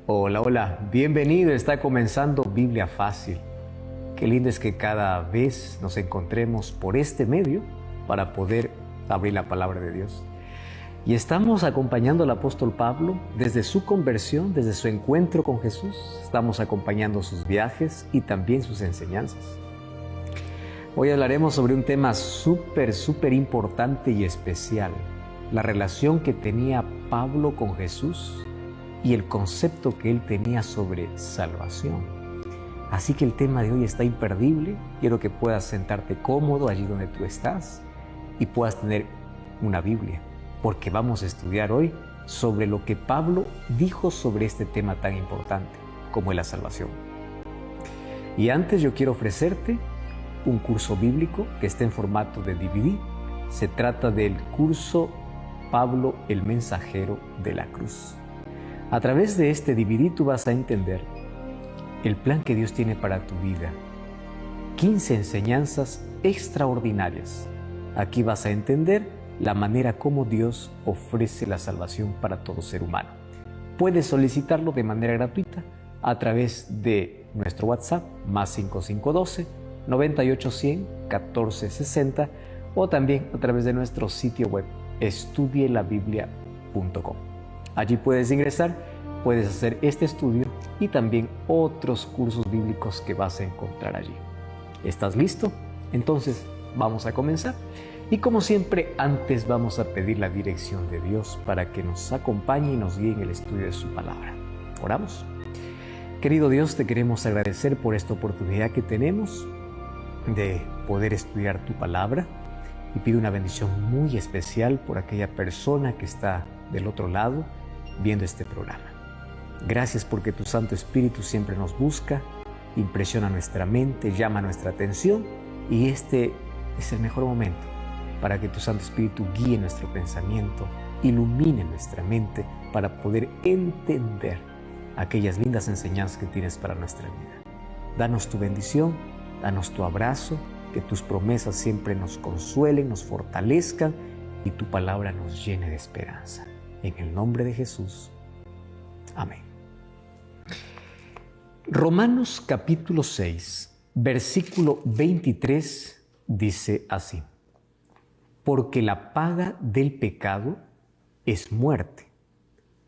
Hola, hola, bienvenido, está comenzando Biblia Fácil. Qué lindo es que cada vez nos encontremos por este medio para poder abrir la palabra de Dios. Y estamos acompañando al apóstol Pablo desde su conversión, desde su encuentro con Jesús. Estamos acompañando sus viajes y también sus enseñanzas. Hoy hablaremos sobre un tema súper importante y especial. La relación que tenía Pablo con Jesús y el concepto que él tenía sobre salvación. Así que el tema de hoy está imperdible. Quiero que puedas sentarte cómodo allí donde tú estás y puedas tener una Biblia, porque vamos a estudiar hoy sobre lo que Pablo dijo sobre este tema tan importante como es la salvación. Y antes yo quiero ofrecerte un curso bíblico que está en formato de DVD. Se trata del curso Pablo el Mensajero de la Cruz. A través de este DVD tú vas a entender el plan que Dios tiene para tu vida. 15 enseñanzas extraordinarias. Aquí vas a entender la manera como Dios ofrece la salvación para todo ser humano. Puedes solicitarlo de manera gratuita a través de nuestro WhatsApp +5512 98100 1460 o también a través de nuestro sitio web estudielabiblia.com. Allí puedes ingresar, puedes hacer este estudio y también otros cursos bíblicos que vas a encontrar allí. ¿Estás listo? Entonces vamos a comenzar. Y como siempre, antes vamos a pedir la dirección de Dios para que nos acompañe y nos guíe en el estudio de su palabra. Oramos. Querido Dios, te queremos agradecer por esta oportunidad que tenemos de poder estudiar tu palabra y pido una bendición muy especial por aquella persona que está del otro lado viendo este programa. Gracias porque tu Santo Espíritu siempre nos busca, impresiona nuestra mente, llama nuestra atención y este es el mejor momento para que tu Santo Espíritu guíe nuestro pensamiento, ilumine nuestra mente para poder entender aquellas lindas enseñanzas que tienes para nuestra vida. Danos tu bendición, danos tu abrazo, que tus promesas siempre nos consuelen, nos fortalezcan y tu palabra nos llene de esperanza. En el nombre de Jesús. Amén. Romanos capítulo 6, versículo 23 dice así: porque la paga del pecado es muerte,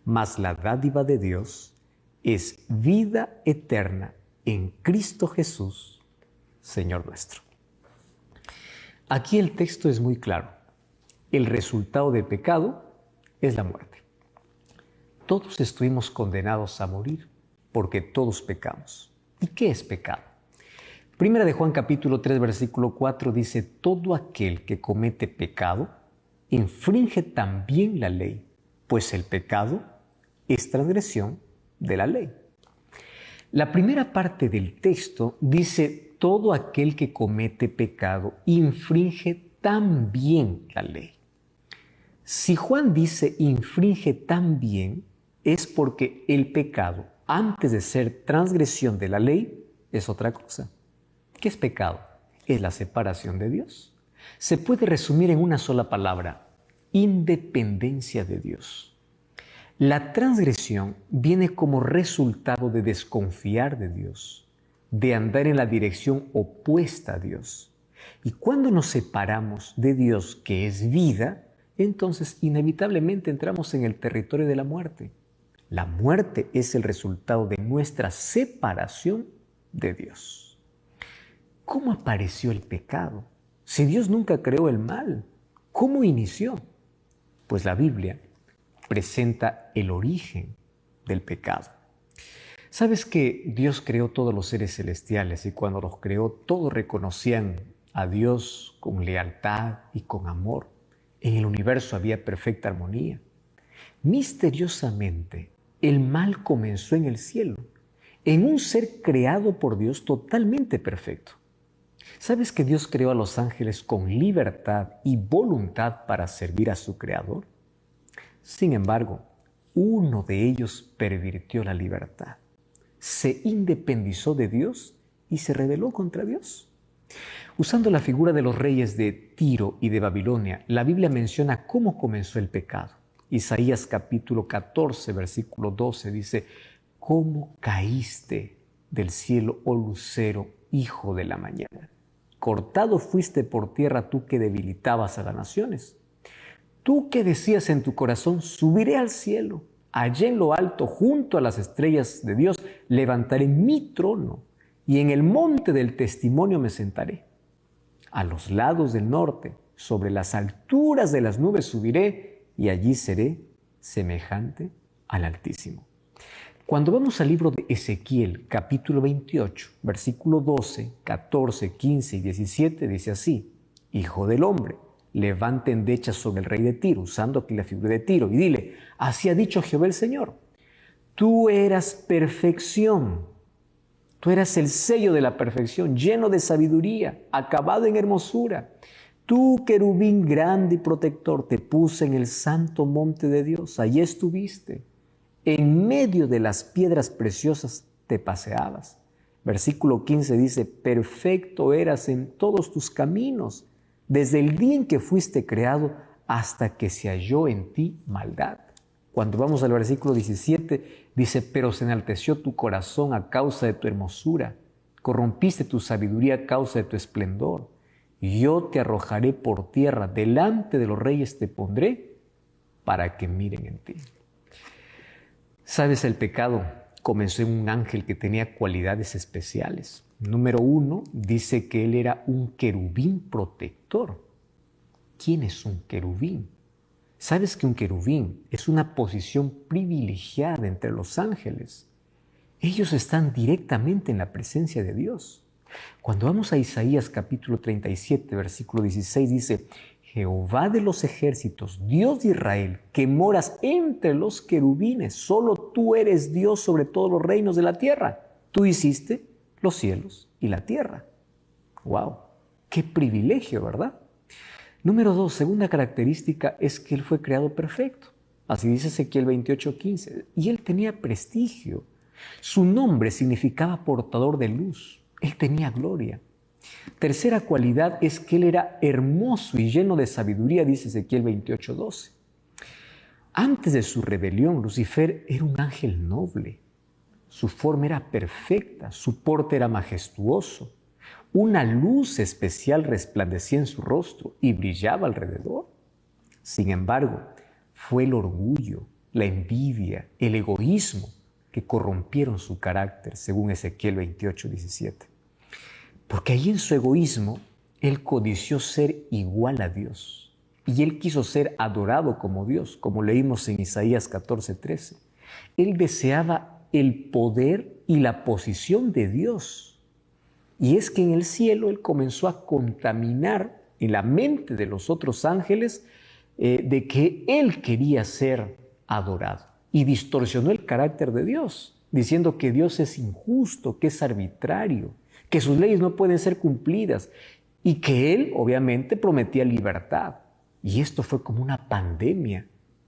mas la dádiva de Dios es vida eterna en Cristo Jesús, Señor nuestro. Aquí el texto es muy claro. El resultado del pecado es la muerte. Todos estuvimos condenados a morir porque todos pecamos. ¿Y qué es pecado? Primera de Juan capítulo 3 versículo 4 dice: todo aquel que comete pecado infringe también la ley, pues el pecado es transgresión de la ley. La primera parte del texto dice: todo aquel que comete pecado infringe también la ley. Si Juan dice infringe también, es porque el pecado, antes de ser transgresión de la ley, es otra cosa. ¿Qué es pecado? Es la separación de Dios. Se puede resumir en una sola palabra: independencia de Dios. La transgresión viene como resultado de desconfiar de Dios, de andar en la dirección opuesta a Dios. Y cuando nos separamos de Dios, que es vida, entonces inevitablemente entramos en el territorio de la muerte. La muerte es el resultado de nuestra separación de Dios. ¿Cómo apareció el pecado? Si Dios nunca creó el mal, ¿cómo inició? Pues la Biblia presenta el origen del pecado. ¿Sabes que Dios creó todos los seres celestiales y cuando los creó todos reconocían a Dios con lealtad y con amor? En el universo había perfecta armonía. Misteriosamente, el mal comenzó en el cielo, en un ser creado por Dios totalmente perfecto. ¿Sabes que Dios creó a los ángeles con libertad y voluntad para servir a su Creador? Sin embargo, uno de ellos pervirtió la libertad, se independizó de Dios y se rebeló contra Dios. Usando la figura de los reyes de Tiro y de Babilonia, la Biblia menciona cómo comenzó el pecado. Isaías capítulo 14, versículo 12 dice: ¿cómo caíste del cielo, oh lucero, hijo de la mañana? Cortado fuiste por tierra tú que debilitabas a las naciones. Tú que decías en tu corazón, subiré al cielo, allá en lo alto, junto a las estrellas de Dios, levantaré mi trono y en el monte del testimonio me sentaré. A los lados del norte, sobre las alturas de las nubes subiré y allí seré semejante al Altísimo. Cuando vamos al libro de Ezequiel, capítulo 28, versículo 12, 14, 15 y 17, dice así: Hijo del hombre, levanta endechas sobre el rey de Tiro, usando aquí la figura de Tiro, y dile: así ha dicho Jehová el Señor, tú eras perfección, tú eras el sello de la perfección, lleno de sabiduría, acabado en hermosura. Tú, querubín grande y protector, te puse en el santo monte de Dios, allí estuviste. En medio de las piedras preciosas te paseabas. Versículo 15 dice: perfecto eras en todos tus caminos, desde el día en que fuiste creado hasta que se halló en ti maldad. Cuando vamos al versículo 17, dice: pero se enalteció tu corazón a causa de tu hermosura, corrompiste tu sabiduría a causa de tu esplendor. Yo te arrojaré por tierra, delante de los reyes te pondré, para que miren en ti. ¿Sabes? El pecado comenzó en un ángel que tenía cualidades especiales. Número 1, dice que él era un querubín protector. ¿Quién es un querubín? ¿Sabes que un querubín es una posición privilegiada entre los ángeles? Ellos están directamente en la presencia de Dios. Cuando vamos a Isaías capítulo 37, versículo 16, dice: Jehová de los ejércitos, Dios de Israel, que moras entre los querubines, solo tú eres Dios sobre todos los reinos de la tierra. Tú hiciste los cielos y la tierra. ¡Wow! ¡Qué privilegio!, ¿verdad? Número 2, segunda característica es que él fue creado perfecto. Así dice Ezequiel 28:15. Y él tenía prestigio. Su nombre significaba portador de luz. Él tenía gloria. Tercera cualidad es que él era hermoso y lleno de sabiduría, dice Ezequiel 28:12. Antes de su rebelión, Lucifer era un ángel noble. Su forma era perfecta, su porte era majestuoso. Una luz especial resplandecía en su rostro y brillaba alrededor. Sin embargo, fue el orgullo, la envidia, el egoísmo que corrompieron su carácter, según Ezequiel 28:17. Porque ahí en su egoísmo, él codició ser igual a Dios. Y él quiso ser adorado como Dios, como leímos en Isaías 14:13. Él deseaba el poder y la posición de Dios. Y es que en el cielo él comenzó a contaminar en la mente de los otros ángeles de que él quería ser adorado. Y distorsionó el carácter de Dios, diciendo que Dios es injusto, que es arbitrario, que sus leyes no pueden ser cumplidas y que él obviamente prometía libertad. Y esto fue como una pandemia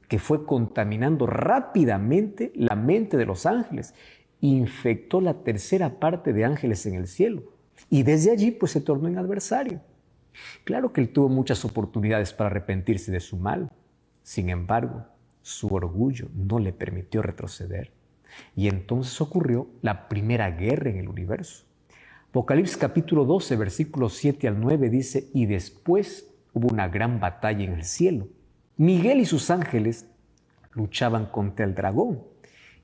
que fue contaminando rápidamente la mente de los ángeles. Infectó la tercera parte de ángeles en el cielo. Y desde allí pues se tornó en adversario. Claro que él tuvo muchas oportunidades para arrepentirse de su mal. Sin embargo, su orgullo no le permitió retroceder. Y entonces ocurrió la primera guerra en el universo. Apocalipsis capítulo 12, versículos 7 al 9 dice: y después hubo una gran batalla en el cielo. Miguel y sus ángeles luchaban contra el dragón.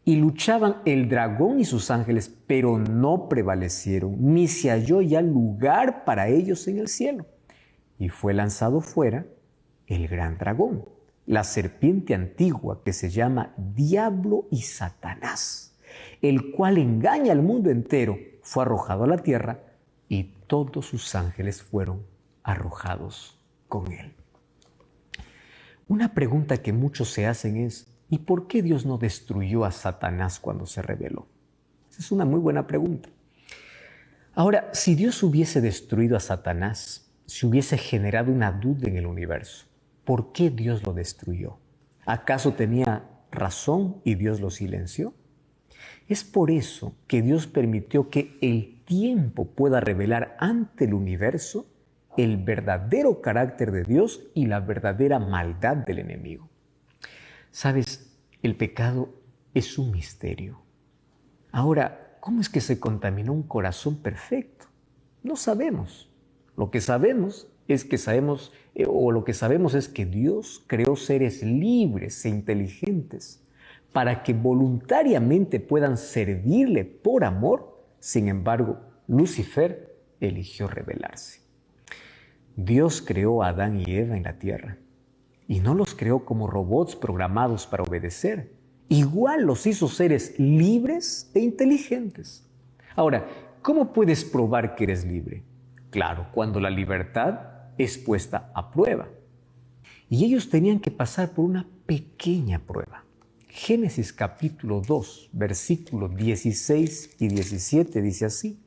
Y luchaban el dragón y sus ángeles, pero no prevalecieron, ni se halló ya lugar para ellos en el cielo. Y fue lanzado fuera el gran dragón, la serpiente antigua que se llama Diablo y Satanás, el cual engaña al mundo entero. Fue arrojado a la tierra y todos sus ángeles fueron arrojados con él. Una pregunta que muchos se hacen es: ¿y por qué Dios no destruyó a Satanás cuando se rebeló? Esa es una muy buena pregunta. Ahora, si Dios hubiese destruido a Satanás, si hubiese generado una duda en el universo, ¿por qué Dios lo destruyó? ¿Acaso tenía razón y Dios lo silenció? Es por eso que Dios permitió que el tiempo pueda revelar ante el universo el verdadero carácter de Dios y la verdadera maldad del enemigo. ¿Sabes? El pecado es un misterio. Ahora, ¿cómo es que se contaminó un corazón perfecto? No sabemos. Lo que sabemos es que Dios creó seres libres e inteligentes para que voluntariamente puedan servirle por amor. Sin embargo, Lucifer eligió rebelarse. Dios creó a Adán y Eva en la tierra y no los creó como robots programados para obedecer. Igual los hizo seres libres e inteligentes. Ahora, ¿cómo puedes probar que eres libre? Claro, cuando la libertad es puesta a prueba. Y ellos tenían que pasar por una pequeña prueba. Génesis capítulo 2, versículos 16 y 17 dice así: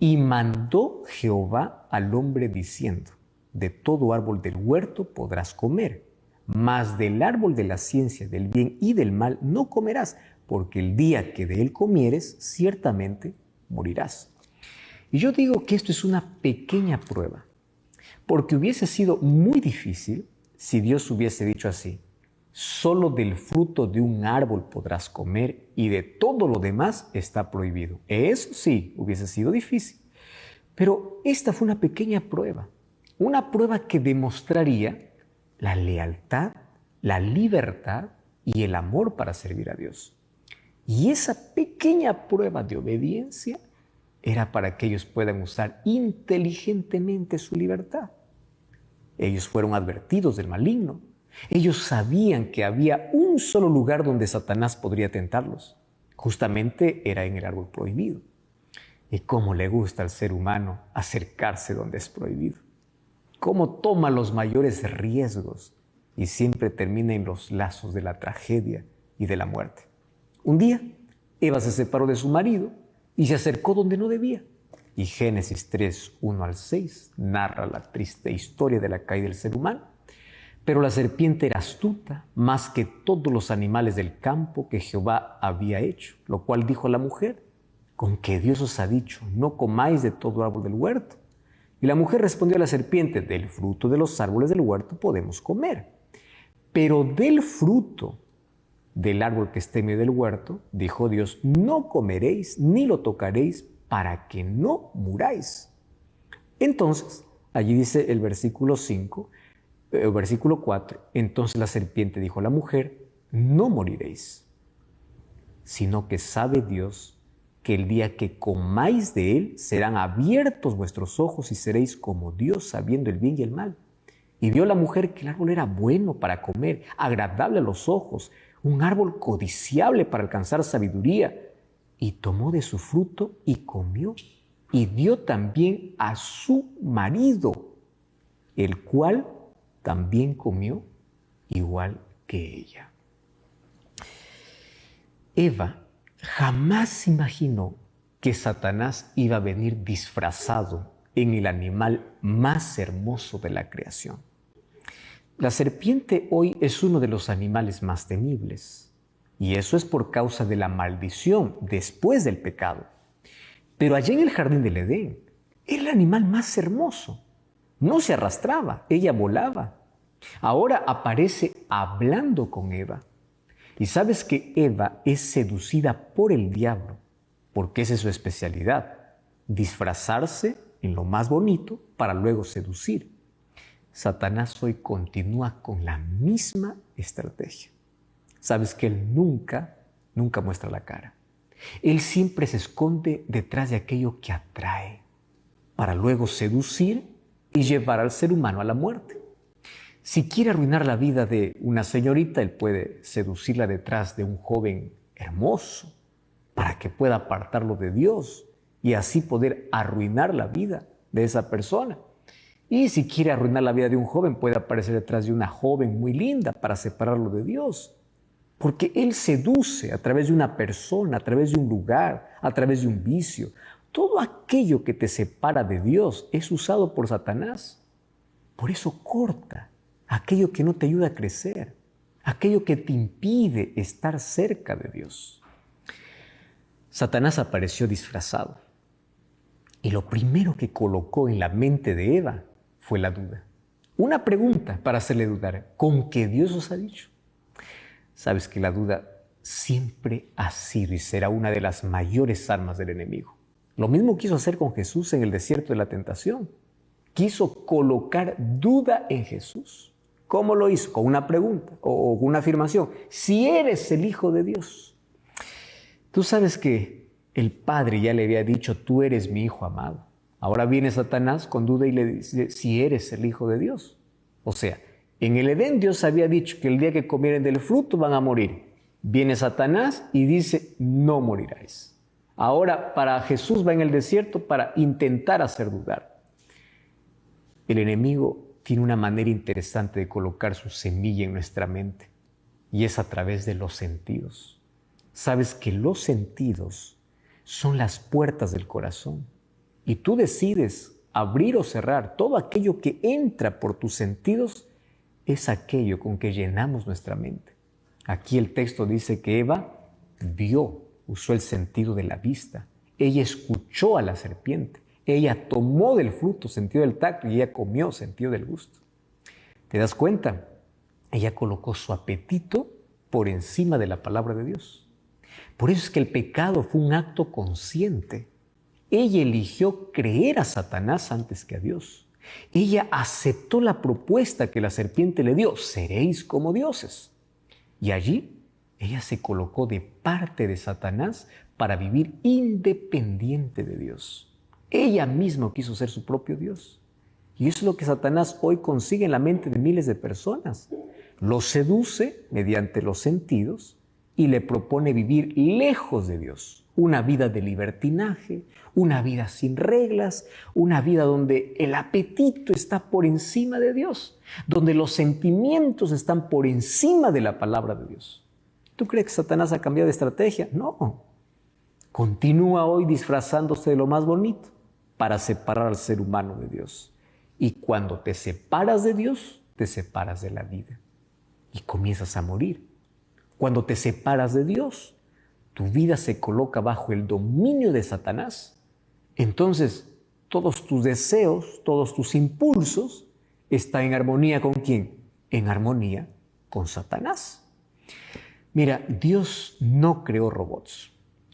y mandó Jehová al hombre diciendo: de todo árbol del huerto podrás comer, mas del árbol de la ciencia del bien y del mal no comerás, porque el día que de él comieres, ciertamente morirás. Y yo digo que esto es una pequeña prueba, porque hubiese sido muy difícil si Dios hubiese dicho así: solo del fruto de un árbol podrás comer y de todo lo demás está prohibido. Eso sí, hubiese sido difícil. Pero esta fue una pequeña prueba que demostraría la lealtad, la libertad y el amor para servir a Dios. Y esa pequeña prueba de obediencia era para que ellos puedan usar inteligentemente su libertad. Ellos fueron advertidos del maligno. Ellos sabían que había un solo lugar donde Satanás podría tentarlos. Justamente era en el árbol prohibido. Y cómo le gusta al ser humano acercarse donde es prohibido. Cómo toma los mayores riesgos y siempre termina en los lazos de la tragedia y de la muerte. Un día, Eva se separó de su marido y se acercó donde no debía. Y Génesis 3, 1 al 6 narra la triste historia de la caída del ser humano. Pero la serpiente era astuta más que todos los animales del campo que Jehová había hecho, lo cual dijo a la mujer: ¿con qué Dios os ha dicho, no comáis de todo árbol del huerto? Y la mujer respondió a la serpiente: del fruto de los árboles del huerto podemos comer, pero del fruto del árbol que esté en medio del huerto, dijo Dios, no comeréis ni lo tocaréis para que no muráis. Entonces, allí dice el versículo 4, entonces la serpiente dijo a la mujer: no moriréis, sino que sabe Dios que el día que comáis de él serán abiertos vuestros ojos y seréis como Dios, sabiendo el bien y el mal. Y vio la mujer que el árbol era bueno para comer, agradable a los ojos, un árbol codiciable para alcanzar sabiduría, y tomó de su fruto y comió, y dio también a su marido, el cual también comió igual que ella. Eva jamás imaginó que Satanás iba a venir disfrazado en el animal más hermoso de la creación. La serpiente hoy es uno de los animales más temibles, y eso es por causa de la maldición después del pecado. Pero allá en el jardín del Edén, era el animal más hermoso. No se arrastraba, ella volaba. Ahora aparece hablando con Eva. Y sabes que Eva es seducida por el diablo, porque esa es su especialidad, disfrazarse en lo más bonito para luego seducir. Satanás hoy continúa con la misma estrategia. Sabes que él nunca muestra la cara. Él siempre se esconde detrás de aquello que atrae, para luego seducir y llevar al ser humano a la muerte. Si quiere arruinar la vida de una señorita, él puede seducirla detrás de un joven hermoso para que pueda apartarlo de Dios y así poder arruinar la vida de esa persona. Y si quiere arruinar la vida de un joven, puede aparecer detrás de una joven muy linda para separarlo de Dios. Porque él seduce a través de una persona, a través de un lugar, a través de un vicio. Todo aquello que te separa de Dios es usado por Satanás. Por eso corta aquello que no te ayuda a crecer, aquello que te impide estar cerca de Dios. Satanás apareció disfrazado y lo primero que colocó en la mente de Eva fue la duda. Una pregunta para hacerle dudar: ¿con qué Dios os ha dicho? Sabes que la duda siempre ha sido y será una de las mayores armas del enemigo. Lo mismo quiso hacer con Jesús en el desierto de la tentación. Quiso colocar duda en Jesús. ¿Cómo lo hizo? Con una pregunta o una afirmación. Si eres el Hijo de Dios. Tú sabes que el Padre ya le había dicho, tú eres mi Hijo amado. Ahora viene Satanás con duda y le dice, si eres el Hijo de Dios. O sea, en el Edén Dios había dicho que el día que comieren del fruto van a morir. Viene Satanás y dice, no moriráis. Ahora para Jesús va en el desierto para intentar hacer dudar. El enemigo tiene una manera interesante de colocar su semilla en nuestra mente y es a través de los sentidos. Sabes que los sentidos son las puertas del corazón y tú decides abrir o cerrar. Todo aquello que entra por tus sentidos es aquello con que llenamos nuestra mente. Aquí el texto dice que Eva vio, usó el sentido de la vista. Ella escuchó a la serpiente. Ella tomó del fruto, sentido del tacto, y ella comió, sentido del gusto. ¿Te das cuenta? Ella colocó su apetito por encima de la palabra de Dios. Por eso es que el pecado fue un acto consciente. Ella eligió creer a Satanás antes que a Dios. Ella aceptó la propuesta que la serpiente le dio, seréis como dioses. Y allí ella se colocó de parte de Satanás para vivir independiente de Dios. Ella misma quiso ser su propio Dios. Y eso es lo que Satanás hoy consigue en la mente de miles de personas. Los seduce mediante los sentidos y le propone vivir lejos de Dios. Una vida de libertinaje, una vida sin reglas, una vida donde el apetito está por encima de Dios, donde los sentimientos están por encima de la palabra de Dios. ¿Tú crees que Satanás ha cambiado de estrategia? No. Continúa hoy disfrazándose de lo más bonito para separar al ser humano de Dios. Y cuando te separas de Dios, te separas de la vida y comienzas a morir. Cuando te separas de Dios, tu vida se coloca bajo el dominio de Satanás. Entonces, todos tus deseos, todos tus impulsos están en armonía ¿con quién? En armonía con Satanás. Mira, Dios no creó robots.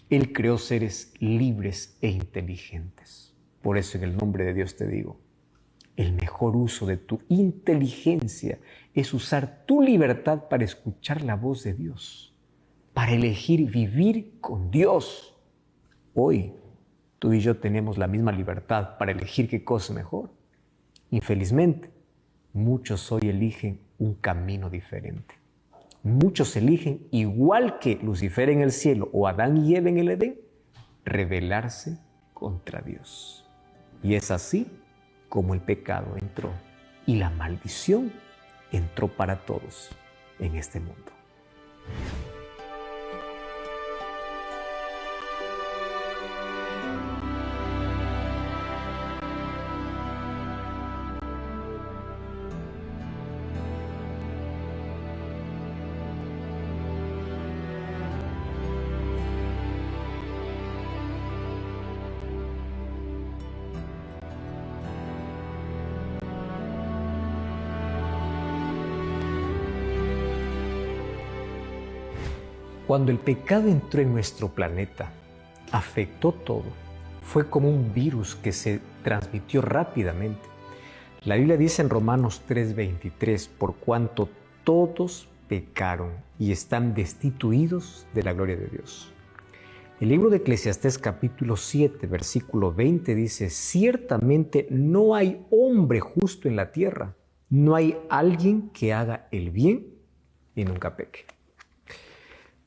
Él creó seres libres e inteligentes. Por eso en el nombre de Dios te digo, el mejor uso de tu inteligencia es usar tu libertad para escuchar la voz de Dios, para elegir vivir con Dios. Hoy, tú y yo tenemos la misma libertad para elegir qué cosa es mejor. Infelizmente, muchos hoy eligen un camino diferente. Muchos eligen, igual que Lucifer en el cielo o Adán y Eva en el Edén, rebelarse contra Dios. Y es así como el pecado entró y la maldición entró para todos en este mundo. Cuando el pecado entró en nuestro planeta, afectó todo. Fue como un virus que se transmitió rápidamente. La Biblia dice en Romanos 3:23, por cuanto todos pecaron y están destituidos de la gloria de Dios. El libro de Eclesiastés capítulo 7, versículo 20 dice, ciertamente no hay hombre justo en la tierra, no hay alguien que haga el bien y nunca peque.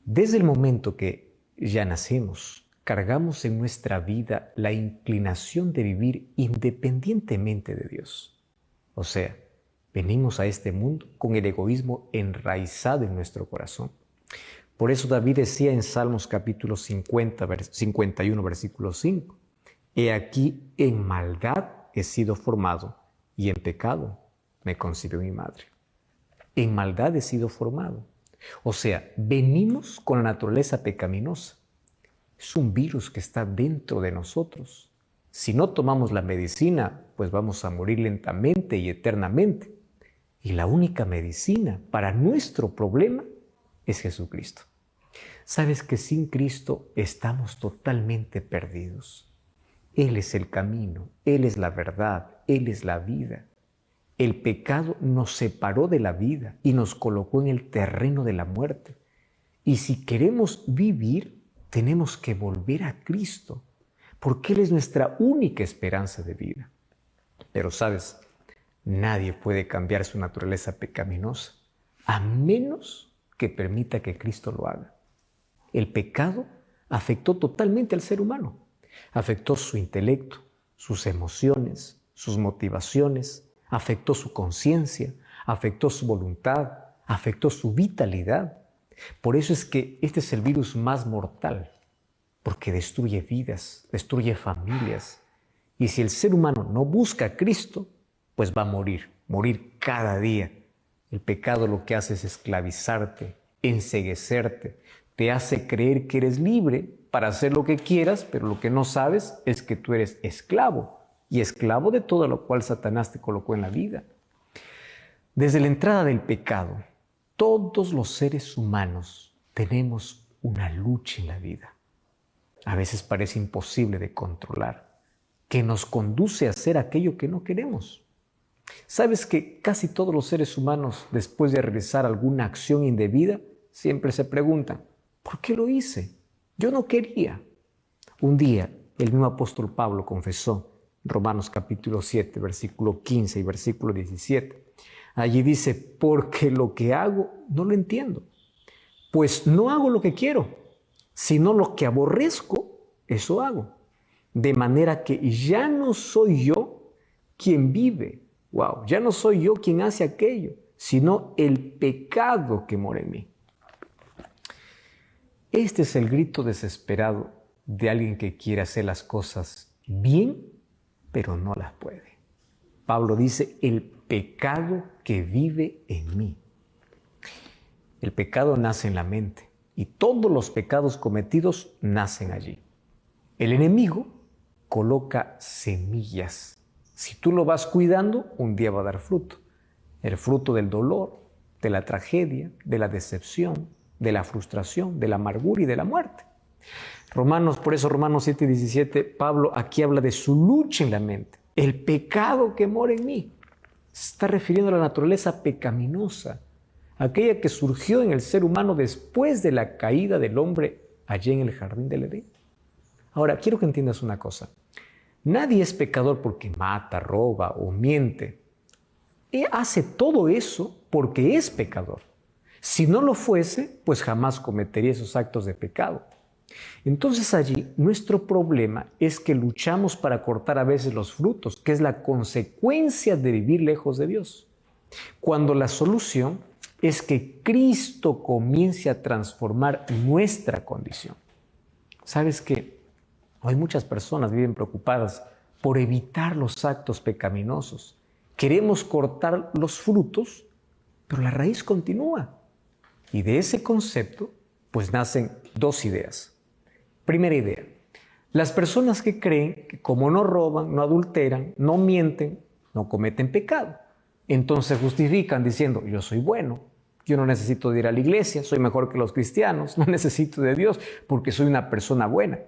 Desde el momento que ya nacemos, cargamos en nuestra vida la inclinación de vivir independientemente de Dios. O sea, venimos a este mundo con el egoísmo enraizado en nuestro corazón. Por eso David decía en Salmos capítulo 51, versículo 5, he aquí en maldad he sido formado y en pecado me concibió mi madre. En maldad he sido formado. O sea, venimos con la naturaleza pecaminosa. Es un virus que está dentro de nosotros. Si no tomamos la medicina, pues vamos a morir lentamente y eternamente. Y la única medicina para nuestro problema es Jesucristo. Sabes que sin Cristo estamos totalmente perdidos. Él es el camino, Él es la verdad, Él es la vida. El pecado nos separó de la vida y nos colocó en el terreno de la muerte. Y si queremos vivir, tenemos que volver a Cristo, porque Él es nuestra única esperanza de vida. Pero sabes, nadie puede cambiar su naturaleza pecaminosa, a menos que permita que Cristo lo haga. El pecado afectó totalmente al ser humano. Afectó su intelecto, sus emociones, sus motivaciones, afectó su conciencia, afectó su voluntad, afectó su vitalidad. Por eso es que este es el virus más mortal, porque destruye vidas, destruye familias. Y si el ser humano no busca a Cristo, pues va a morir cada día. El pecado lo que hace es esclavizarte, enceguecerte, te hace creer que eres libre para hacer lo que quieras, pero lo que no sabes es que tú eres esclavo, y esclavo de todo lo cual Satanás te colocó en la vida. Desde la entrada del pecado, todos los seres humanos tenemos una lucha en la vida. A veces parece imposible de controlar, que nos conduce a hacer aquello que no queremos. ¿Sabes que casi todos los seres humanos, después de realizar alguna acción indebida, siempre se preguntan, ¿por qué lo hice? Yo no quería. Un día, el mismo apóstol Pablo confesó, Romanos capítulo 7, versículo 15 y versículo 17. Allí dice, porque lo que hago no lo entiendo, pues no hago lo que quiero, sino lo que aborrezco, eso hago. De manera que ya no soy yo quien vive, ya no soy yo quien hace aquello, sino el pecado que mora en mí. Este es el grito desesperado de alguien que quiere hacer las cosas bien, pero no las puede. Pablo dice, el pecado que vive en mí. El pecado nace en la mente y todos los pecados cometidos nacen allí. El enemigo coloca semillas. Si tú lo vas cuidando, un día va a dar fruto. El fruto del dolor, de la tragedia, de la decepción, de la frustración, de la amargura y de la muerte. Por eso Romanos 7:17, Pablo aquí habla de su lucha en la mente. El pecado que mora en mí. Se está refiriendo a la naturaleza pecaminosa, aquella que surgió en el ser humano después de la caída del hombre allí en el jardín del Edén. Ahora, quiero que entiendas una cosa. Nadie es pecador porque mata, roba o miente. Él hace todo eso porque es pecador. Si no lo fuese, pues jamás cometería esos actos de pecado. Entonces allí nuestro problema es que luchamos para cortar a veces los frutos, que es la consecuencia de vivir lejos de Dios. Cuando la solución es que Cristo comience a transformar nuestra condición. ¿Sabes qué? Hoy muchas personas viven preocupadas por evitar los actos pecaminosos. Queremos cortar los frutos, pero la raíz continúa. Y de ese concepto, pues nacen dos ideas. Primera idea, las personas que creen que como no roban, no adulteran, no mienten, no cometen pecado. Entonces justifican diciendo, yo soy bueno, yo no necesito de ir a la iglesia, soy mejor que los cristianos, no necesito de Dios porque soy una persona buena.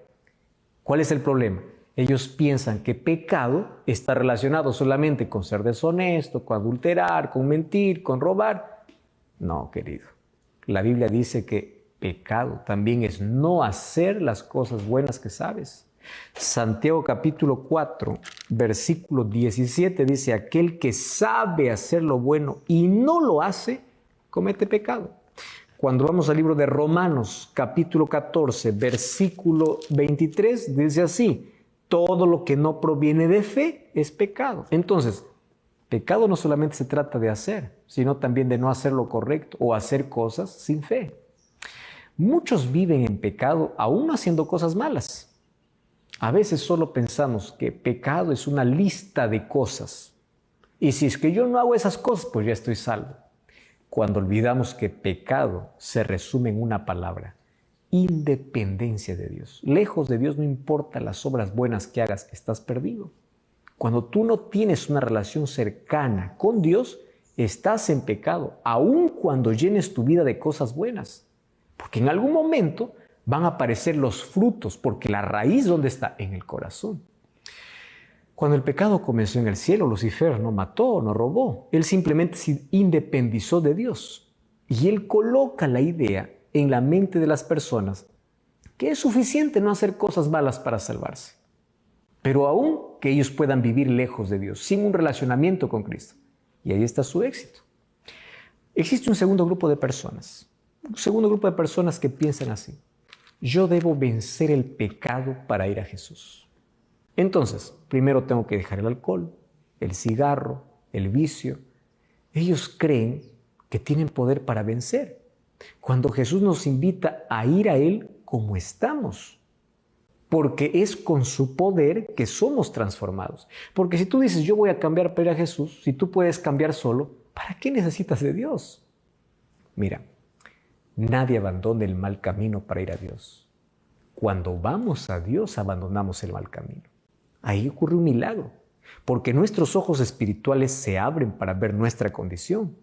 ¿Cuál es el problema? Ellos piensan que pecado está relacionado solamente con ser deshonesto, con adulterar, con mentir, con robar. No, querido. La Biblia dice que pecado también es no hacer las cosas buenas que sabes. Santiago capítulo 4, versículo 17 dice, aquel que sabe hacer lo bueno y no lo hace, comete pecado. Cuando vamos al libro de Romanos capítulo 14, versículo 23, dice así, todo lo que no proviene de fe es pecado. Entonces, pecado no solamente se trata de hacer, sino también de no hacer lo correcto o hacer cosas sin fe. Muchos viven en pecado aún haciendo cosas malas. A veces solo pensamos que pecado es una lista de cosas. Y si es que yo no hago esas cosas, pues ya estoy salvo. Cuando olvidamos que pecado se resume en una palabra, independencia de Dios. Lejos de Dios no importa las obras buenas que hagas, estás perdido. Cuando tú no tienes una relación cercana con Dios, estás en pecado, aun cuando llenes tu vida de cosas buenas. Porque en algún momento van a aparecer los frutos, porque la raíz, ¿dónde está? En el corazón. Cuando el pecado comenzó en el cielo, Lucifer no mató, no robó. Él simplemente se independizó de Dios. Y él coloca la idea en la mente de las personas que es suficiente no hacer cosas malas para salvarse. Pero aún que ellos puedan vivir lejos de Dios, sin un relacionamiento con Cristo. Y ahí está su éxito. Existe un segundo grupo de personas. Un segundo grupo de personas que piensan así. Yo debo vencer el pecado para ir a Jesús. Entonces, primero tengo que dejar el alcohol, el cigarro, el vicio. Ellos creen que tienen poder para vencer. Cuando Jesús nos invita a ir a Él como estamos. Porque es con su poder que somos transformados. Porque si tú dices, yo voy a cambiar para ir a Jesús, si tú puedes cambiar solo, ¿para qué necesitas de Dios? Mira, nadie abandona el mal camino para ir a Dios. Cuando vamos a Dios, abandonamos el mal camino. Ahí ocurre un milagro, porque nuestros ojos espirituales se abren para ver nuestra condición.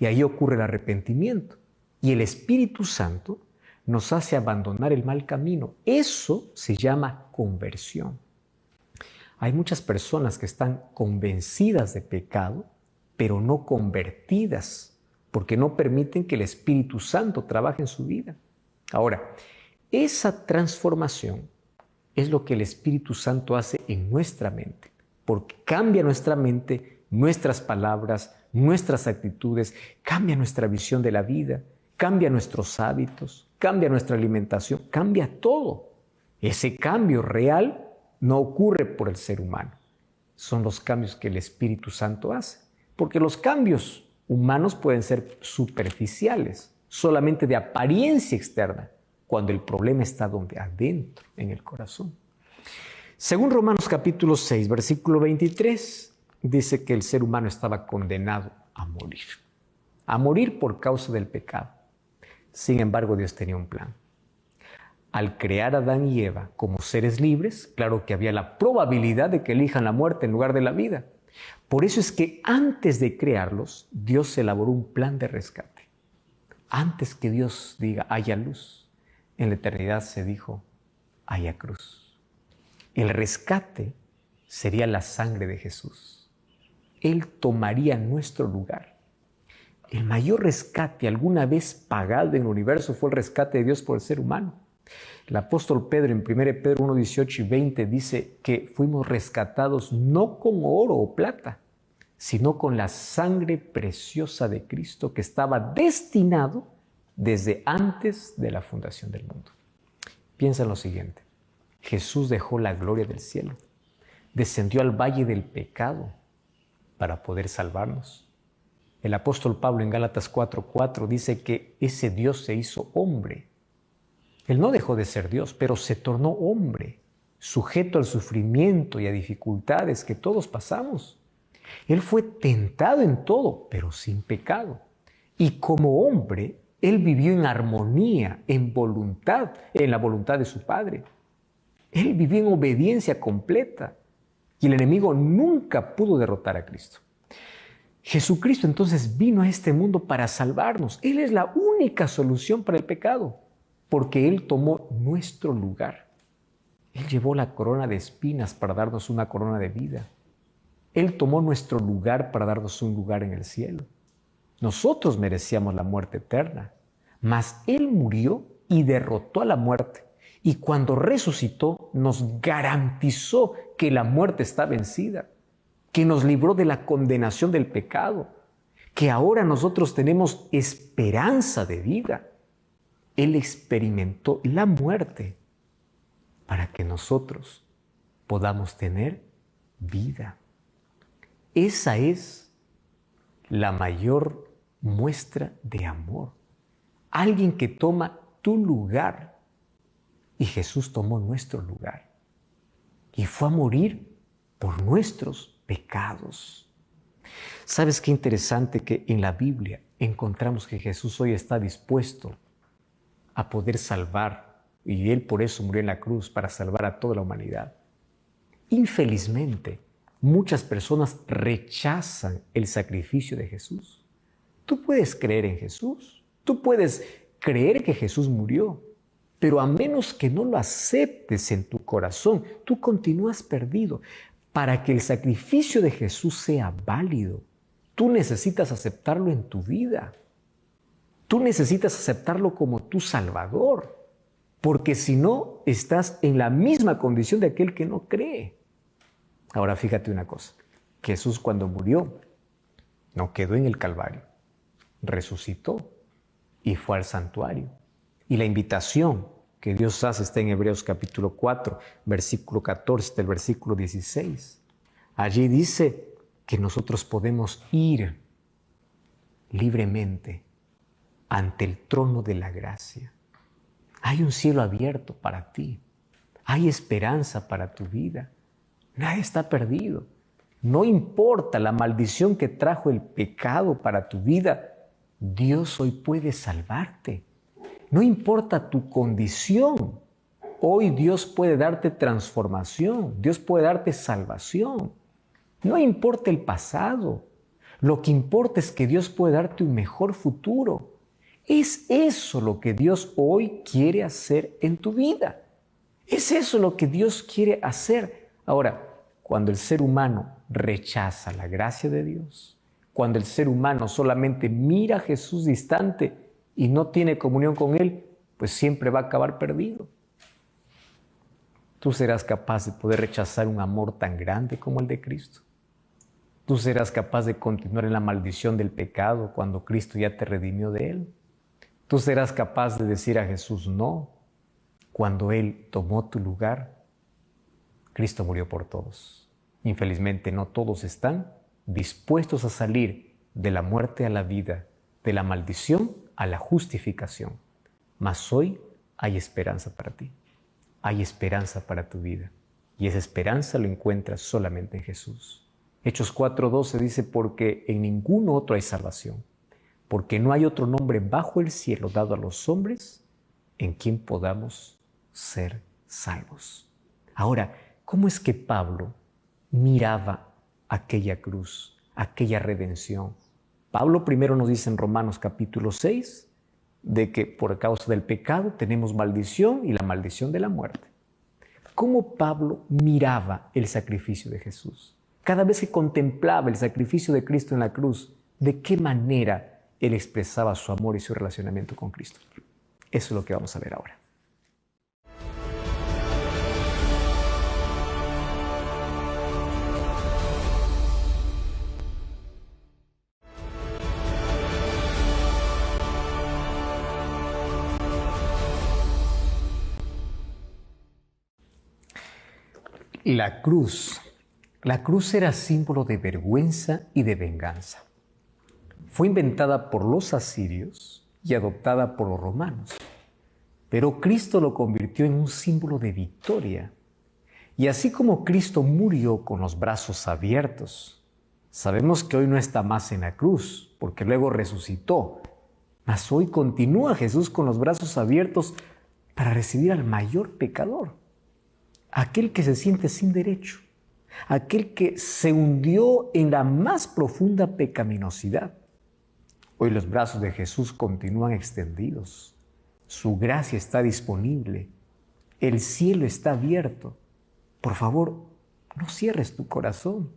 Y ahí ocurre el arrepentimiento. Y el Espíritu Santo nos hace abandonar el mal camino. Eso se llama conversión. Hay muchas personas que están convencidas de pecado, pero no convertidas, porque no permiten que el Espíritu Santo trabaje en su vida. Ahora, esa transformación es lo que el Espíritu Santo hace en nuestra mente, porque cambia nuestra mente, nuestras palabras, nuestras actitudes, cambia nuestra visión de la vida, cambia nuestros hábitos, cambia nuestra alimentación, cambia todo. Ese cambio real no ocurre por el ser humano, son los cambios que el Espíritu Santo hace, porque los cambios humanos pueden ser superficiales, solamente de apariencia externa, cuando el problema está donde adentro, en el corazón. Según Romanos capítulo 6, versículo 23, dice que el ser humano estaba condenado a morir por causa del pecado. Sin embargo, Dios tenía un plan. Al crear a Adán y Eva como seres libres, claro que había la probabilidad de que elijan la muerte en lugar de la vida. Por eso es que antes de crearlos, Dios elaboró un plan de rescate. Antes que Dios diga, haya luz, en la eternidad se dijo, haya cruz. El rescate sería la sangre de Jesús. Él tomaría nuestro lugar. El mayor rescate alguna vez pagado en el universo fue el rescate de Dios por el ser humano. El apóstol Pedro en 1 Pedro 1, 18 y 20 dice que fuimos rescatados no con oro o plata, sino con la sangre preciosa de Cristo que estaba destinado desde antes de la fundación del mundo. Piensa en lo siguiente. Jesús dejó la gloria del cielo, descendió al valle del pecado para poder salvarnos. El apóstol Pablo en Gálatas 4:4 dice que ese Dios se hizo hombre. Él no dejó de ser Dios, pero se tornó hombre, sujeto al sufrimiento y a dificultades que todos pasamos. Él fue tentado en todo, pero sin pecado. Y como hombre, Él vivió en armonía, en voluntad, en la voluntad de su Padre. Él vivió en obediencia completa y el enemigo nunca pudo derrotar a Cristo. Jesucristo entonces vino a este mundo para salvarnos. Él es la única solución para el pecado, porque Él tomó nuestro lugar. Él llevó la corona de espinas para darnos una corona de vida. Él tomó nuestro lugar para darnos un lugar en el cielo. Nosotros merecíamos la muerte eterna, mas Él murió y derrotó a la muerte. Y cuando resucitó, nos garantizó que la muerte está vencida, que nos libró de la condenación del pecado, que ahora nosotros tenemos esperanza de vida. Él experimentó la muerte para que nosotros podamos tener vida. Esa es la mayor muestra de amor. Alguien que toma tu lugar. Y Jesús tomó nuestro lugar. Y fue a morir por nuestros pecados. ¿Sabes qué interesante que en la Biblia encontramos que Jesús hoy está dispuesto a poder salvar? Y Él por eso murió en la cruz, para salvar a toda la humanidad. Infelizmente, muchas personas rechazan el sacrificio de Jesús. Tú puedes creer en Jesús, tú puedes creer que Jesús murió. Pero a menos que no lo aceptes en tu corazón, tú continúas perdido. Para que el sacrificio de Jesús sea válido, tú necesitas aceptarlo en tu vida. Tú necesitas aceptarlo como tu Salvador. Porque si no, estás en la misma condición de aquel que no cree. Ahora fíjate una cosa. Jesús cuando murió, no quedó en el Calvario. Resucitó y fue al santuario. Y la invitación que Dios hace está en Hebreos capítulo 4, versículo 14 del versículo 16. Allí dice que nosotros podemos ir libremente ante el trono de la gracia. Hay un cielo abierto para ti. Hay esperanza para tu vida. Nadie está perdido. No importa la maldición que trajo el pecado para tu vida, Dios hoy puede salvarte. No importa tu condición, hoy Dios puede darte transformación, Dios puede darte salvación. No importa el pasado, lo que importa es que Dios puede darte un mejor futuro. Es eso lo que Dios hoy quiere hacer en tu vida. Es eso lo que Dios quiere hacer. Ahora, cuando el ser humano rechaza la gracia de Dios, cuando el ser humano solamente mira a Jesús distante y no tiene comunión con Él, pues siempre va a acabar perdido. Tú serás capaz de poder rechazar un amor tan grande como el de Cristo. Tú serás capaz de continuar en la maldición del pecado cuando Cristo ya te redimió de él. Tú serás capaz de decir a Jesús no cuando Él tomó tu lugar. Cristo murió por todos. Infelizmente no todos están dispuestos a salir de la muerte a la vida, de la maldición a la justificación. Mas hoy hay esperanza para ti. Hay esperanza para tu vida. Y esa esperanza lo encuentras solamente en Jesús. Hechos 4:12 dice, porque en ningún otro hay salvación, porque no hay otro nombre bajo el cielo dado a los hombres en quien podamos ser salvos. Ahora, ¿cómo es que Pablo miraba aquella cruz, aquella redención? Pablo primero nos dice en Romanos capítulo 6 de que por causa del pecado tenemos maldición y la maldición de la muerte. ¿Cómo Pablo miraba el sacrificio de Jesús? Cada vez que contemplaba el sacrificio de Cristo en la cruz, ¿de qué manera él expresaba su amor y su relacionamiento con Cristo? Eso es lo que vamos a ver ahora. La cruz era símbolo de vergüenza y de venganza. Fue inventada por los asirios y adoptada por los romanos. Pero Cristo lo convirtió en un símbolo de victoria. Y así como Cristo murió con los brazos abiertos, sabemos que hoy no está más en la cruz, porque luego resucitó. Mas hoy continúa Jesús con los brazos abiertos para recibir al mayor pecador, aquel que se siente sin derecho, aquel que se hundió en la más profunda pecaminosidad. Hoy los brazos de Jesús continúan extendidos. Su gracia está disponible. El cielo está abierto. Por favor, no cierres tu corazón.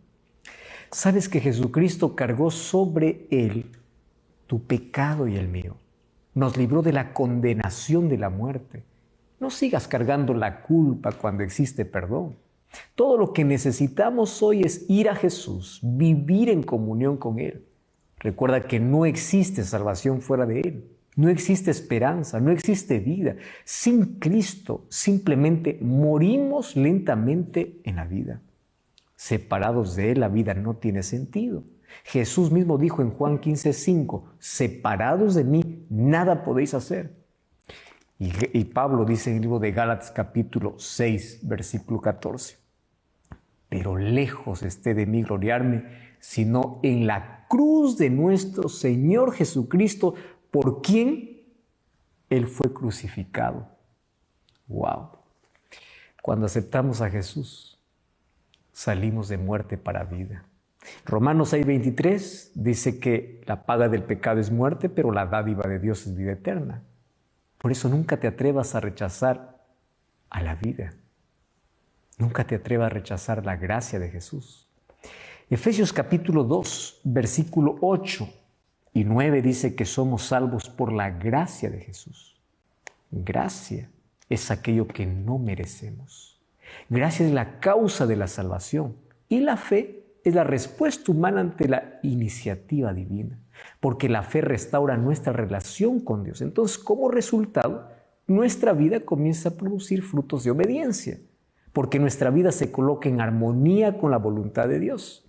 Sabes que Jesucristo cargó sobre él tu pecado y el mío. Nos libró de la condenación de la muerte. No sigas cargando la culpa cuando existe perdón. Todo lo que necesitamos hoy es ir a Jesús, vivir en comunión con Él. Recuerda que no existe salvación fuera de Él. No existe esperanza, no existe vida. Sin Cristo simplemente morimos lentamente en la vida. Separados de Él, la vida no tiene sentido. Jesús mismo dijo en Juan 15:5, separados de mí, nada podéis hacer. Y Pablo dice en el libro de Gálatas capítulo 6, versículo 14, pero lejos esté de mí gloriarme, sino en la cruz de nuestro Señor Jesucristo, por quien Él fue crucificado. ¡Wow! Cuando aceptamos a Jesús, salimos de muerte para vida. Romanos 6:23 dice que la paga del pecado es muerte, pero la dádiva de Dios es vida eterna. Por eso nunca te atrevas a rechazar a la vida. Nunca te atrevas a rechazar la gracia de Jesús. Efesios capítulo 2, versículo 8 y 9 dice que somos salvos por la gracia de Jesús. Gracia es aquello que no merecemos. Gracia es la causa de la salvación y la fe es la respuesta humana ante la iniciativa divina, porque la fe restaura nuestra relación con Dios. Entonces, como resultado, nuestra vida comienza a producir frutos de obediencia, porque nuestra vida se coloca en armonía con la voluntad de Dios.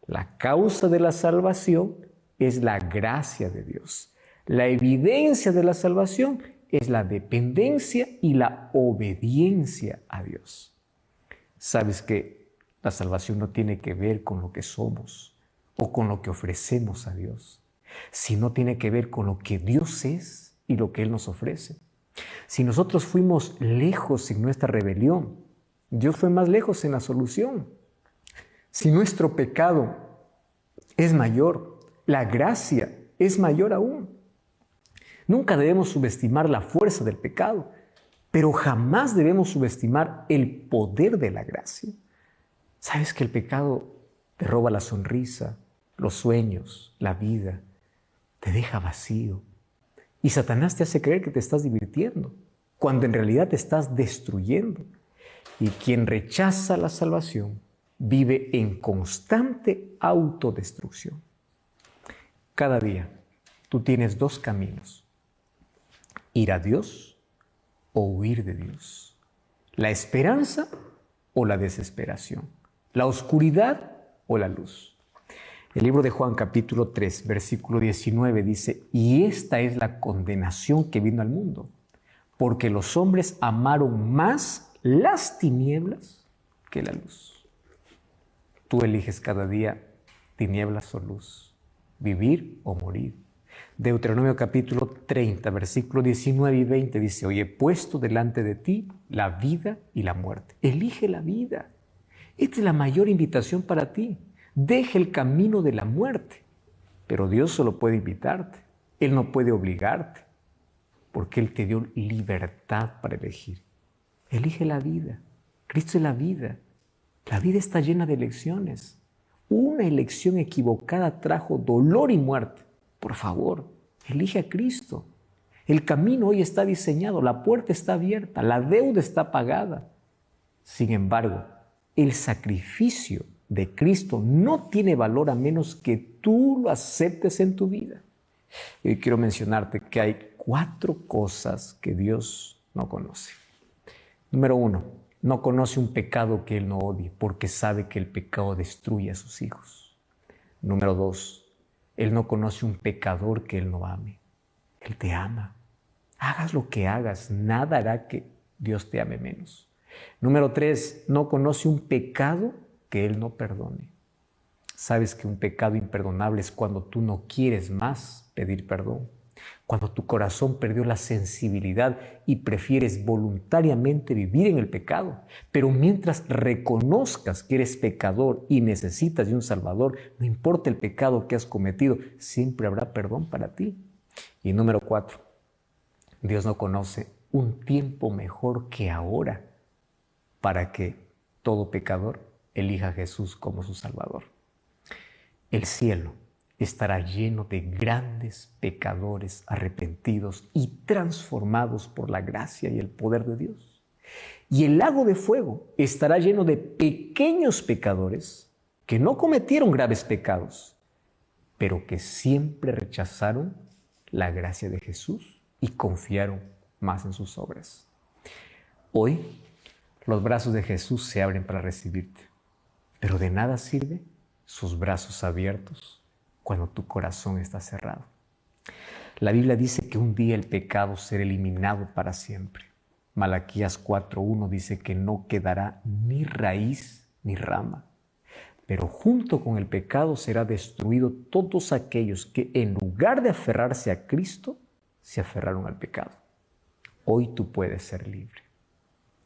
La causa de la salvación es la gracia de Dios. La evidencia de la salvación es la dependencia y la obediencia a Dios. Sabes que la salvación no tiene que ver con lo que somos o con lo que ofrecemos a Dios, sino tiene que ver con lo que Dios es y lo que Él nos ofrece. Si nosotros fuimos lejos en nuestra rebelión, Dios fue más lejos en la solución. Si nuestro pecado es mayor, la gracia es mayor aún. Nunca debemos subestimar la fuerza del pecado, pero jamás debemos subestimar el poder de la gracia. ¿Sabes que el pecado te roba la sonrisa, los sueños, la vida? Te deja vacío. Y Satanás te hace creer que te estás divirtiendo, cuando en realidad te estás destruyendo. Y quien rechaza la salvación vive en constante autodestrucción. Cada día tú tienes dos caminos: ir a Dios o huir de Dios. La esperanza o la desesperación. La oscuridad o la luz. El libro de Juan capítulo 3, versículo 19 dice: y esta es la condenación que vino al mundo, porque los hombres amaron más las tinieblas que la luz. Tú eliges cada día tinieblas o luz, vivir o morir. Deuteronomio capítulo 30, versículo 19 y 20 dice: hoy he puesto delante de ti la vida y la muerte. Elige la vida. Esta es la mayor invitación para ti. Deja el camino de la muerte. Pero Dios solo puede invitarte. Él no puede obligarte, porque Él te dio libertad para elegir. Elige la vida. Cristo es la vida. La vida está llena de elecciones. Una elección equivocada trajo dolor y muerte. Por favor, elige a Cristo. El camino hoy está diseñado, la puerta está abierta, la deuda está pagada. Sin embargo, el sacrificio de Cristo no tiene valor a menos que tú lo aceptes en tu vida. Y hoy quiero mencionarte que hay 4 cosas que Dios no conoce. Número 1, no conoce un pecado que Él no odie, porque sabe que el pecado destruye a sus hijos. Número 2, Él no conoce un pecador que Él no ame. Él te ama. Hagas lo que hagas, nada hará que Dios te ame menos. Número 3, no conoce un pecado que Él no perdone. Sabes que un pecado imperdonable es cuando tú no quieres más pedir perdón, cuando tu corazón perdió la sensibilidad y prefieres voluntariamente vivir en el pecado. Pero mientras reconozcas que eres pecador y necesitas de un Salvador, no importa el pecado que has cometido, siempre habrá perdón para ti. Y número 4, Dios no conoce un tiempo mejor que ahora para que todo pecador elija a Jesús como su Salvador. El cielo estará lleno de grandes pecadores arrepentidos y transformados por la gracia y el poder de Dios. Y el lago de fuego estará lleno de pequeños pecadores que no cometieron graves pecados, pero que siempre rechazaron la gracia de Jesús y confiaron más en sus obras. Hoy, los brazos de Jesús se abren para recibirte, pero de nada sirve sus brazos abiertos cuando tu corazón está cerrado. La Biblia dice que un día el pecado será eliminado para siempre. Malaquías 4:1 dice que no quedará ni raíz ni rama, pero junto con el pecado será destruido todos aquellos que en lugar de aferrarse a Cristo, se aferraron al pecado. Hoy tú puedes ser libre.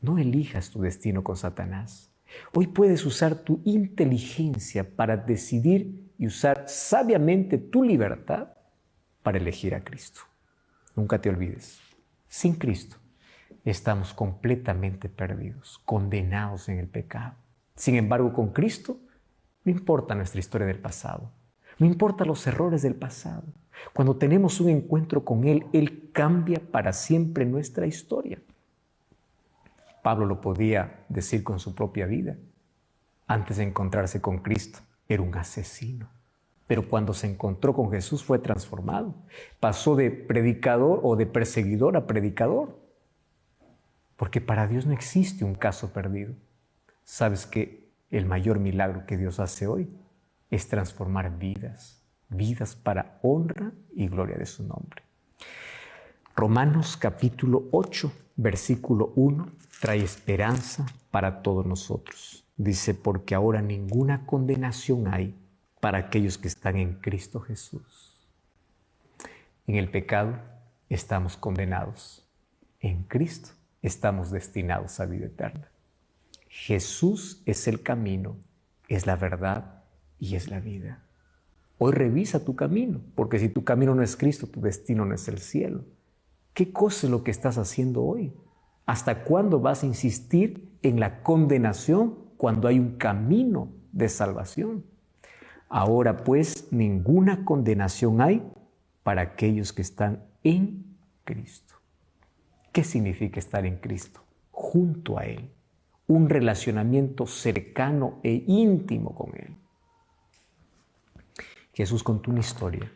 No elijas tu destino con Satanás. Hoy puedes usar tu inteligencia para decidir y usar sabiamente tu libertad para elegir a Cristo. Nunca te olvides, Sin Cristo estamos completamente perdidos, condenados en el pecado. Sin embargo, con Cristo no importa nuestra historia del pasado, no importa los errores del pasado. Cuando tenemos un encuentro con Él, Él cambia para siempre nuestra historia. Pablo lo podía decir con su propia vida. Antes de encontrarse con Cristo, era un asesino. Pero cuando se encontró con Jesús fue transformado. Pasó de predicador o de perseguidor a predicador. Porque para Dios no existe un caso perdido. ¿Sabes que el mayor milagro que Dios hace hoy es transformar vidas? Vidas para honra y gloria de su nombre. Romanos capítulo 8, versículo 1, trae esperanza para todos nosotros. Dice, porque ahora ninguna condenación hay para aquellos que están en Cristo Jesús. En el pecado estamos condenados. En Cristo estamos destinados a vida eterna. Jesús es el camino, es la verdad y es la vida. Hoy revisa tu camino, porque si tu camino no es Cristo, tu destino no es el cielo. ¿Qué cosa es lo que estás haciendo hoy? ¿Hasta cuándo vas a insistir en la condenación cuando hay un camino de salvación? Ahora pues ninguna condenación hay para aquellos que están en Cristo. ¿Qué significa estar en Cristo? Junto a Él. Un relacionamiento cercano e íntimo con Él. Jesús contó una historia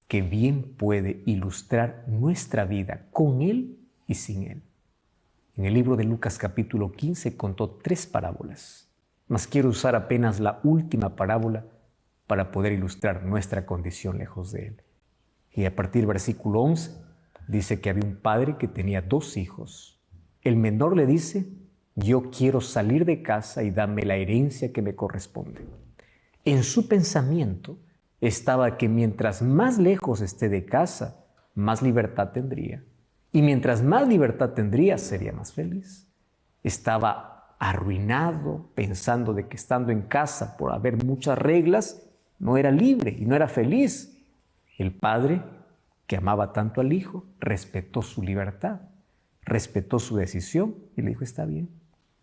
que bien puede ilustrar nuestra vida con Él y sin Él. En el libro de Lucas capítulo 15 contó 3 parábolas, mas quiero usar apenas la última parábola para poder ilustrar nuestra condición lejos de Él. Y a partir del versículo 11 dice que había un padre que tenía 2 hijos. El menor le dice, yo quiero salir de casa y dame la herencia que me corresponde. En su pensamiento estaba que mientras más lejos esté de casa, más libertad tendría. Y mientras más libertad tendría, sería más feliz. Estaba arruinado, pensando de que estando en casa, por haber muchas reglas, no era libre y no era feliz. El padre, que amaba tanto al hijo, respetó su libertad, respetó su decisión y le dijo, está bien,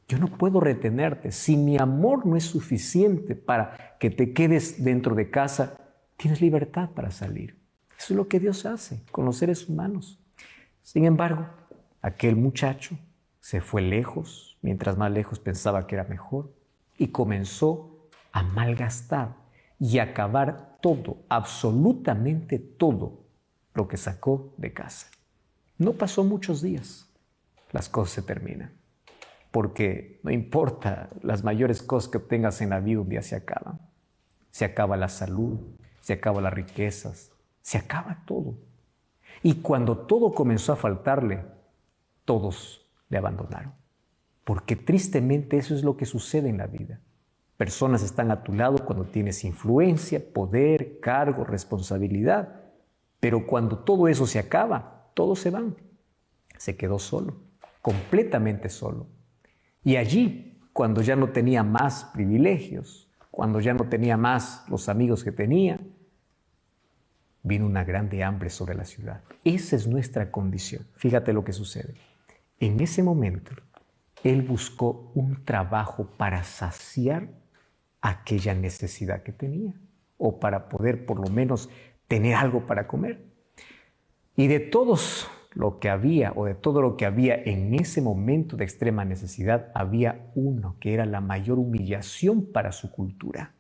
yo no puedo retenerte. Si mi amor no es suficiente para que te quedes dentro de casa, tienes libertad para salir. Eso es lo que Dios hace con los seres humanos. Sin embargo, aquel muchacho se fue lejos, mientras más lejos pensaba que era mejor, y comenzó a malgastar y a acabar todo, absolutamente todo lo que sacó de casa. No pasó muchos días, las cosas se terminan, porque no importa las mayores cosas que obtengas en la vida, un día se acaban. Se acaba la salud, se acaban las riquezas, se acaba todo. Y cuando todo comenzó a faltarle, todos le abandonaron. Porque tristemente eso es lo que sucede en la vida. Personas están a tu lado cuando tienes influencia, poder, cargo, responsabilidad. Pero cuando todo eso se acaba, todos se van. Se quedó solo, completamente solo. Y allí, cuando ya no tenía más privilegios, cuando ya no tenía más los amigos que tenía, vino una grande hambre sobre la ciudad. Esa es nuestra condición. Fíjate lo que sucede. En ese momento, él buscó un trabajo para saciar aquella necesidad que tenía, o para poder por lo menos tener algo para comer. Y de todos lo que había, o de todo lo que había en ese momento de extrema necesidad, había uno que era la mayor humillación para su cultura.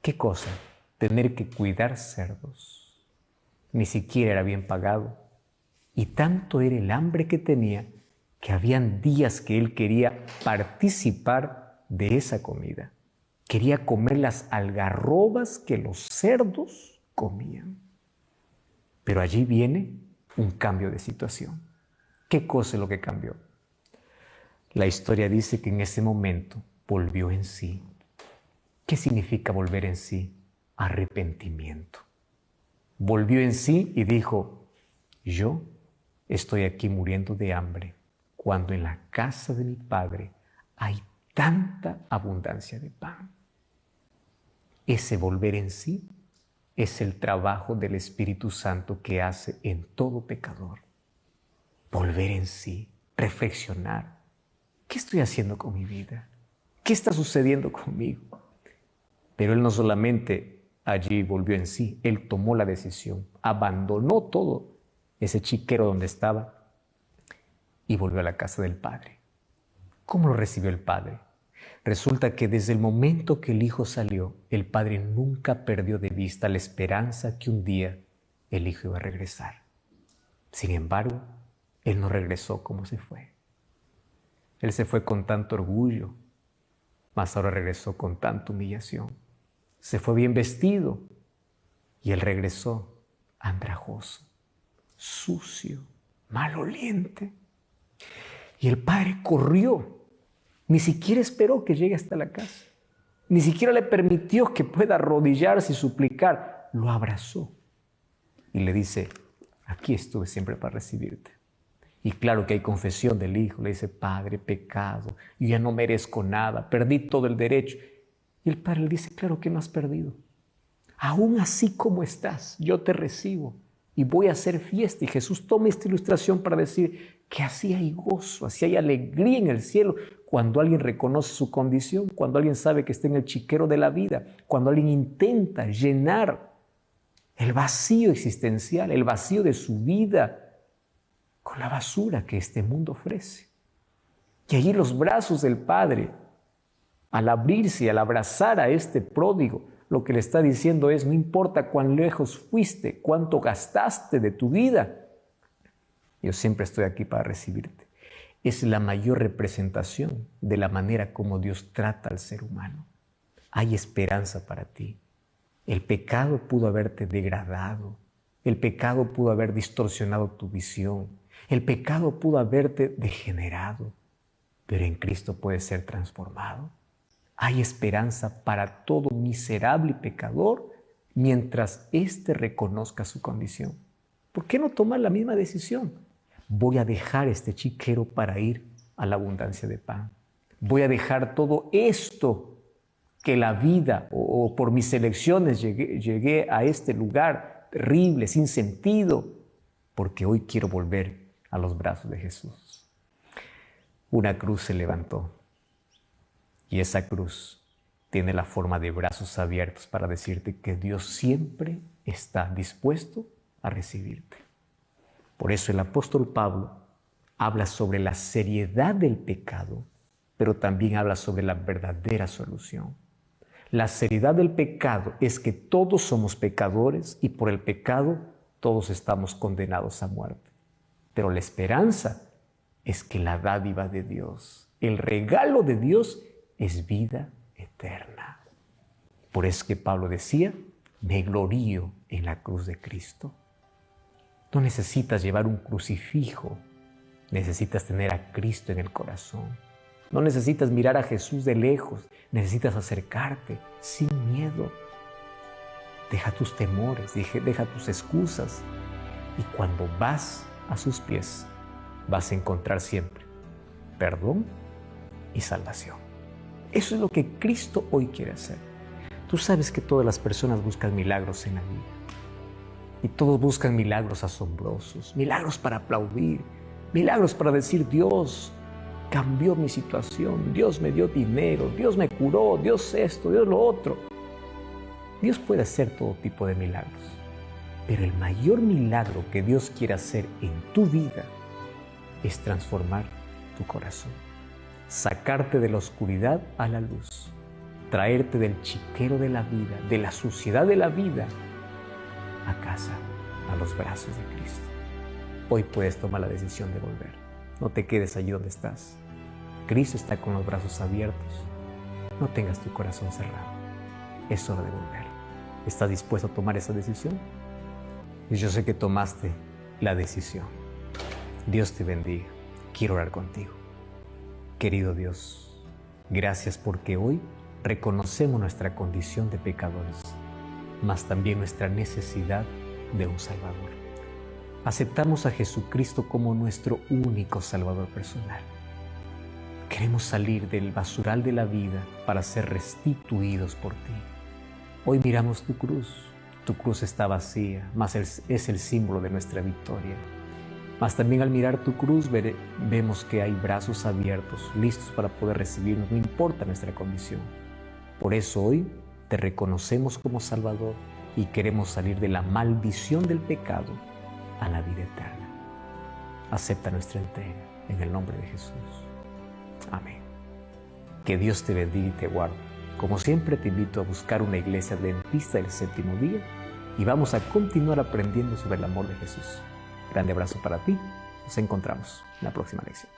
¿Qué cosa? Tener que cuidar cerdos. Ni siquiera era bien pagado. Y tanto era el hambre que tenía que habían días que él quería participar de esa comida. Quería comer las algarrobas que los cerdos comían. Pero allí viene un cambio de situación. ¿Qué cosa es lo que cambió? La historia dice que en ese momento volvió en sí. ¿Qué significa volver en sí? Arrepentimiento. Volvió en sí y dijo, yo estoy aquí muriendo de hambre, cuando en la casa de mi Padre hay tanta abundancia de pan. Ese volver en sí es el trabajo del Espíritu Santo que hace en todo pecador. volver en sí, reflexionar. ¿Qué estoy haciendo con mi vida? ¿Qué está sucediendo conmigo? Pero él no solamente allí volvió en sí, él tomó la decisión, abandonó todo ese chiquero donde estaba y volvió a la casa del Padre. ¿Cómo lo recibió el Padre? Resulta que desde el momento que el Hijo salió, el Padre nunca perdió de vista la esperanza que un día el Hijo iba a regresar. Sin embargo, Él no regresó como se fue. Él se fue con tanto orgullo, mas ahora regresó con tanta humillación. Se fue bien vestido y Él regresó andrajoso, sucio, maloliente. Y el Padre corrió, ni siquiera esperó que llegue hasta la casa, ni siquiera le permitió que pueda arrodillarse y suplicar, lo abrazó y le dice, aquí estuve siempre para recibirte. Y claro que hay confesión del Hijo, le dice, Padre, pecado, yo ya no merezco nada, perdí todo el derecho. Y el Padre le dice, claro que no has perdido. Aún así como estás, yo te recibo y voy a hacer fiesta. Y Jesús toma esta ilustración para decir que así hay gozo, así hay alegría en el cielo, cuando alguien reconoce su condición, cuando alguien sabe que está en el chiquero de la vida, cuando alguien intenta llenar el vacío existencial, el vacío de su vida, con la basura que este mundo ofrece. Y allí los brazos del Padre, al abrirse y al abrazar a este pródigo, lo que le está diciendo es, no importa cuán lejos fuiste, cuánto gastaste de tu vida, yo siempre estoy aquí para recibirte. Es la mayor representación de la manera como Dios trata al ser humano. Hay esperanza para ti. El pecado pudo haberte degradado. El pecado pudo haber distorsionado tu visión. El pecado pudo haberte degenerado. Pero en Cristo puedes ser transformado. Hay esperanza para todo miserable y pecador mientras éste reconozca su condición. ¿Por qué no tomar la misma decisión? Voy a dejar este chiquero para ir a la abundancia de pan. Voy a dejar todo esto que la vida o por mis elecciones llegué a este lugar terrible, sin sentido, porque hoy quiero volver a los brazos de Jesús. Una cruz se levantó y esa cruz tiene la forma de brazos abiertos para decirte que Dios siempre está dispuesto a recibirte. Por eso el apóstol Pablo habla sobre la seriedad del pecado, pero también habla sobre la verdadera solución. La seriedad del pecado es que todos somos pecadores y por el pecado todos estamos condenados a muerte. Pero la esperanza es que la dádiva de Dios, el regalo de Dios es vida eterna. Por eso que Pablo decía, me glorío en la cruz de Cristo. No necesitas llevar un crucifijo, necesitas tener a Cristo en el corazón. No necesitas mirar a Jesús de lejos, necesitas acercarte sin miedo. Deja tus temores, deja tus excusas y cuando vas a sus pies vas a encontrar siempre perdón y salvación. Eso es lo que Cristo hoy quiere hacer. Tú sabes que todas las personas buscan milagros en la vida. Y todos buscan milagros asombrosos, milagros para aplaudir, milagros para decir, Dios cambió mi situación, Dios me dio dinero, Dios me curó, Dios esto, Dios lo otro. Dios puede hacer todo tipo de milagros, pero el mayor milagro que Dios quiere hacer en tu vida es transformar tu corazón, sacarte de la oscuridad a la luz, traerte del chiquero de la vida, de la suciedad de la vida, a casa, a los brazos de Cristo. Hoy puedes tomar la decisión de volver. No te quedes allí donde estás. Cristo está con los brazos abiertos. No tengas tu corazón cerrado. Es hora de volver. ¿Estás dispuesto a tomar esa decisión? Y yo sé que tomaste la decisión. Dios te bendiga. Quiero orar contigo. Querido Dios, gracias porque hoy reconocemos nuestra condición de pecadores, mas también nuestra necesidad de un Salvador. Aceptamos a Jesucristo como nuestro único Salvador personal. Queremos salir del basural de la vida para ser restituidos por ti. Hoy miramos tu cruz está vacía, mas es el símbolo de nuestra victoria. Mas también al mirar tu cruz vemos que hay brazos abiertos, listos para poder recibirnos, no importa nuestra condición. Por eso hoy te reconocemos como Salvador y queremos salir de la maldición del pecado a la vida eterna. Acepta nuestra entrega en el nombre de Jesús. Amén. Que Dios te bendiga y te guarde. Como siempre te invito a buscar una iglesia adventista del séptimo día y vamos a continuar aprendiendo sobre el amor de Jesús. Grande abrazo para ti. Nos encontramos en la próxima lección.